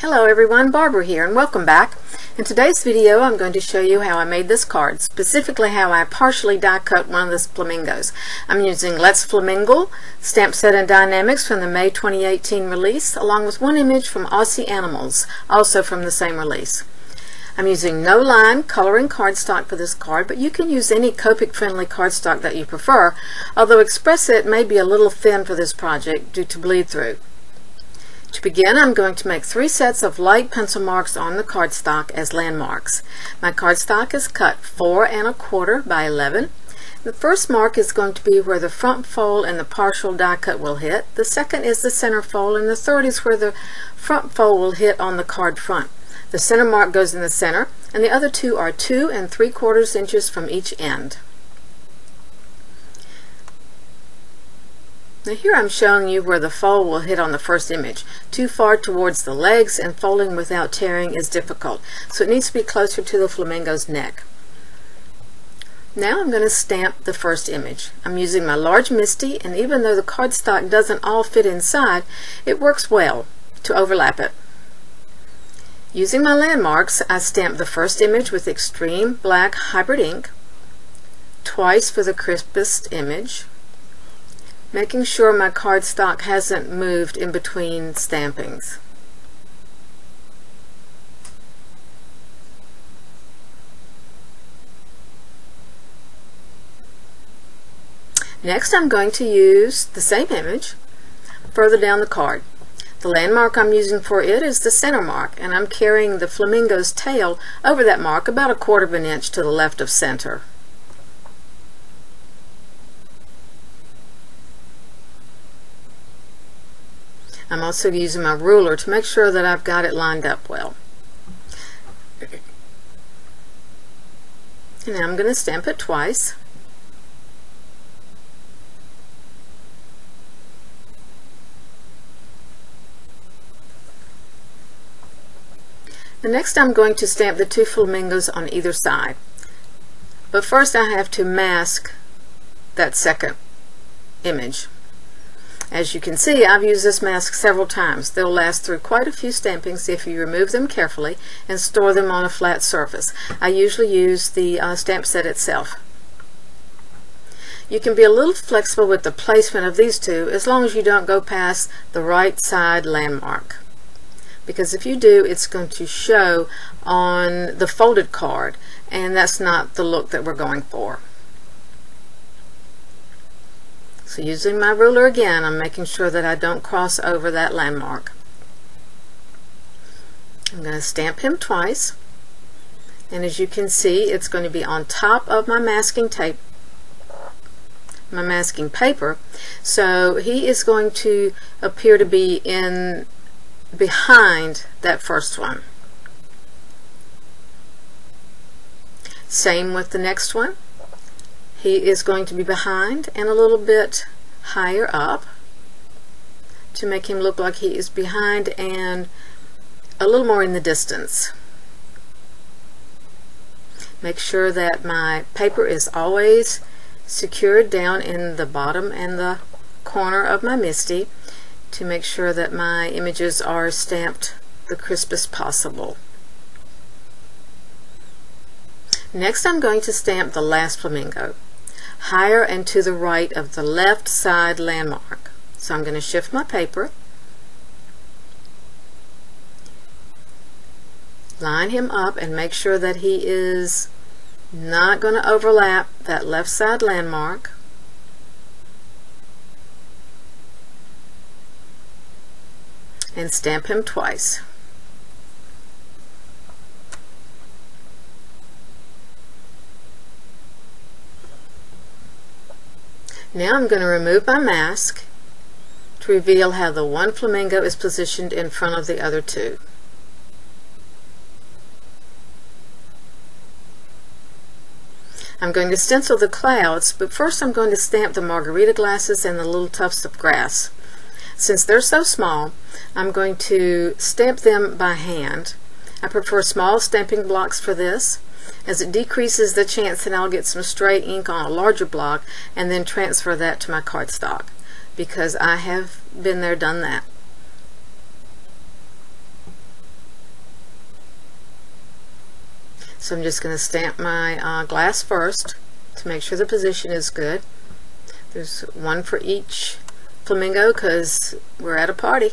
Hello everyone, Barbara here and welcome back. In today's video I'm going to show you how I made this card, specifically how I partially die cut one of the flamingos. I'm using Let's Flamingle stamp set in Die-namics from the May 2018 release, along with one image from Aussie Animals, also from the same release. I'm using no line coloring cardstock for this card, but you can use any Copic friendly cardstock that you prefer, although Express It may be a little thin for this project due to bleed through. To begin, I'm going to make 3 sets of light pencil marks on the cardstock as landmarks. My cardstock is cut 4 1/4 by 11. The first mark is going to be where the front fold and the partial die cut will hit. The second is the center fold, and the third is where the front fold will hit on the card front. The center mark goes in the center, and the other two are 2 3/4 inches from each end. Now here I'm showing you where the fold will hit on the first image. Too far towards the legs and folding without tearing is difficult, so it needs to be closer to the flamingo's neck. Now I'm going to stamp the first image. I'm using my large MISTI, and even though the cardstock doesn't all fit inside, it works well to overlap it. Using my landmarks, I stamped the first image with extreme black hybrid ink, twice for the crispest image, making sure my cardstock hasn't moved in between stampings. Next, I'm going to use the same image further down the card. The landmark I'm using for it is the center mark, and I'm carrying the flamingo's tail over that mark about 1/4 inch to the left of center. I'm also using my ruler to make sure that I've got it lined up well. And now I'm going to stamp it twice. And next I'm going to stamp the 2 flamingos on either side. But first I have to mask that second image. As you can see, I've used this mask several times. They'll last through quite a few stampings if you remove them carefully and store them on a flat surface. I usually use the stamp set itself. You can be a little flexible with the placement of these two as long as you don't go past the right side landmark, because if you do, it's going to show on the folded card, and that's not the look that we're going for. So using my ruler again, I'm making sure that I don't cross over that landmark. I'm going to stamp him twice, and as you can see, it's going to be on top of my masking tape, my masking paper, so he is going to appear to be in behind that first one. Same with the next one. He is going to be behind and a little bit higher up to make him look like he is behind and a little more in the distance. Make sure that my paper is always secured down in the bottom and the corner of my MISTI to make sure that my images are stamped the crispest possible. Next, I'm going to stamp the last flamingo, higher and to the right of the left side landmark. So I'm going to shift my paper, line him up, and make sure that he is not going to overlap that left side landmark. And stamp him twice. Now I'm going to remove my mask to reveal how the one flamingo is positioned in front of the other two. I'm going to stencil the clouds, but first I'm going to stamp the margarita glasses and the little tufts of grass. Since they're so small, I'm going to stamp them by hand. I prefer small stamping blocks for this, as it decreases the chance that I'll get some stray ink on a larger block and then transfer that to my cardstock, because I have been there, done that. So I'm just going to stamp my glass first to make sure the position is good. There's one for each flamingo because we're at a party.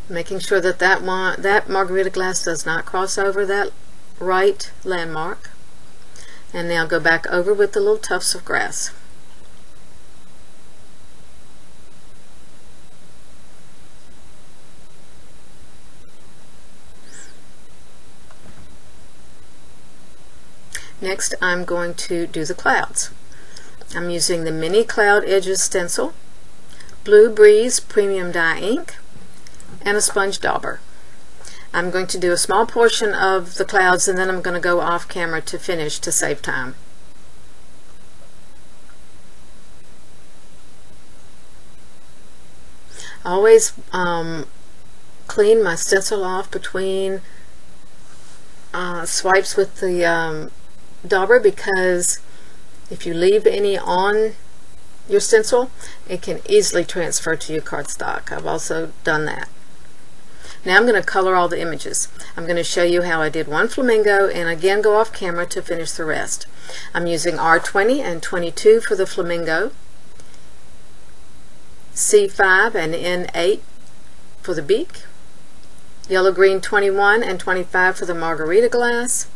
Making sure that that margarita glass does not cross over that right landmark. And now go back over with the little tufts of grass. Next, I'm going to do the clouds. I'm using the Mini Cloud Edges stencil, Blue Breeze Premium Dye ink, and a sponge dauber. I'm going to do a small portion of the clouds and then I'm going to go off camera to finish to save time. I always clean my stencil off between swipes with the dauber, because if you leave any on your stencil, it can easily transfer to your cardstock. I've also done that. Now I'm going to color all the images. I'm going to show you how I did one flamingo and again go off camera to finish the rest. I'm using R20 and 22 for the flamingo, C5 and N8 for the beak, yellow green 21 and 25 for the margarita glass,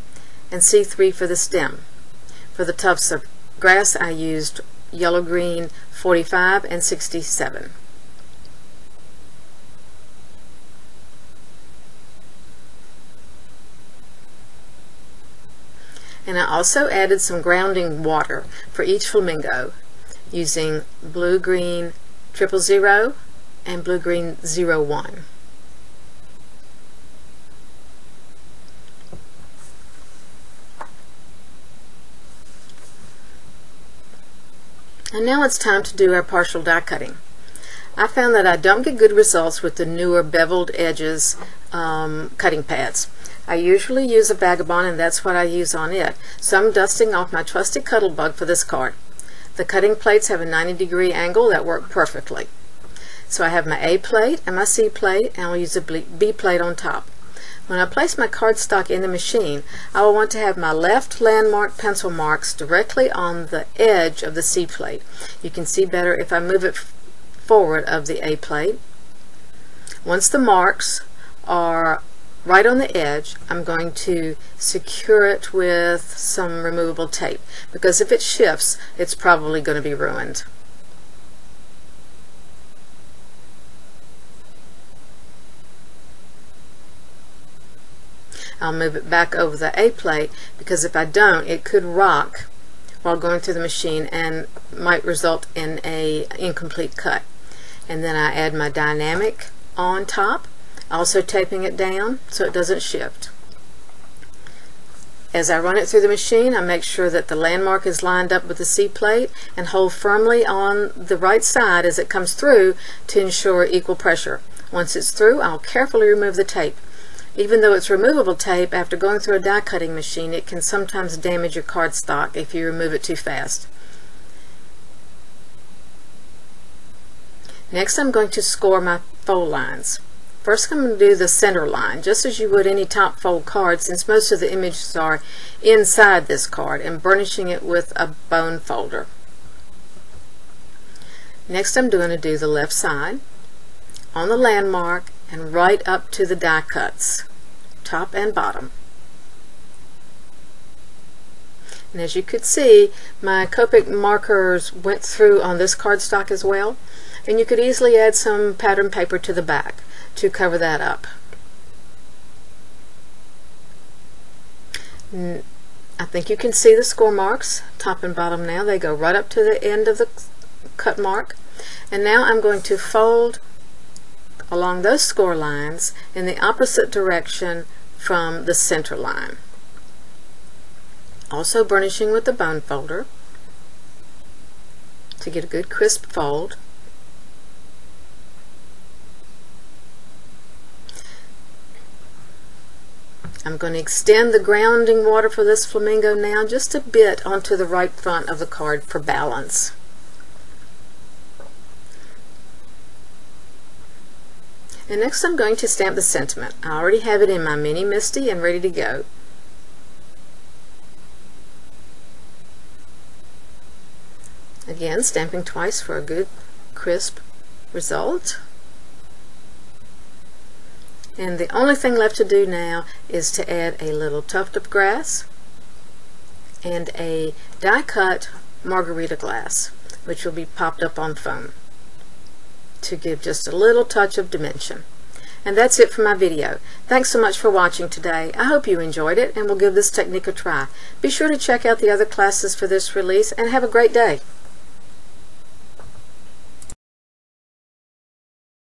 and C3 for the stem. For the tufts of grass I used yellow green 45 and 67. And I also added some grounding water for each flamingo using blue green 000 and blue green 01. And now it's time to do our partial die cutting. I found that I don't get good results with the newer beveled edges cutting pads. I usually use a vagabond, and that's what I use on it. So I'm dusting off my trusty Cuttlebug for this card. The cutting plates have a 90-degree angle that work perfectly. So I have my A plate and my C plate, and I'll use a B plate on top. When I place my cardstock in the machine, I will want to have my left landmark pencil marks directly on the edge of the C plate. You can see better if I move it forward of the A plate. Once the marks are right on the edge, I'm going to secure it with some removable tape, because if it shifts, it's probably going to be ruined. I'll move it back over the A plate, because if I don't, it could rock while going through the machine and might result in an incomplete cut. And then I add my Die-namic on top, also taping it down so it doesn't shift. As I run it through the machine, I make sure that the landmark is lined up with the C plate and hold firmly on the right side as it comes through to ensure equal pressure. Once it's through, I'll carefully remove the tape. Even though it's removable tape, after going through a die cutting machine, it can sometimes damage your cardstock if you remove it too fast. Next, I'm going to score my fold lines. First, I'm going to do the center line, just as you would any top fold card, since most of the images are inside this card, and burnishing it with a bone folder. Next, I'm going to do the left side on the landmark and right up to the die cuts, top and bottom. And as you could see, my Copic markers went through on this cardstock as well, and you could easily add some pattern paper to the back to cover that up. I think you can see the score marks, top and bottom now. They go right up to the end of the cut mark. And now I'm going to fold along those score lines in the opposite direction from the center line. Also burnishing with the bone folder to get a good crisp fold. I'm going to extend the grounding water for this flamingo now just a bit onto the right front of the card for balance. And next I'm going to stamp the sentiment. I already have it in my Mini Misty and ready to go. Again, stamping twice for a good crisp result. And the only thing left to do now is to add a little tuft of grass and a die-cut margarita glass, which will be popped up on foam to give just a little touch of dimension. And that's it for my video. Thanks so much for watching today. I hope you enjoyed it and will give this technique a try. Be sure to check out the other classes for this release and have a great day.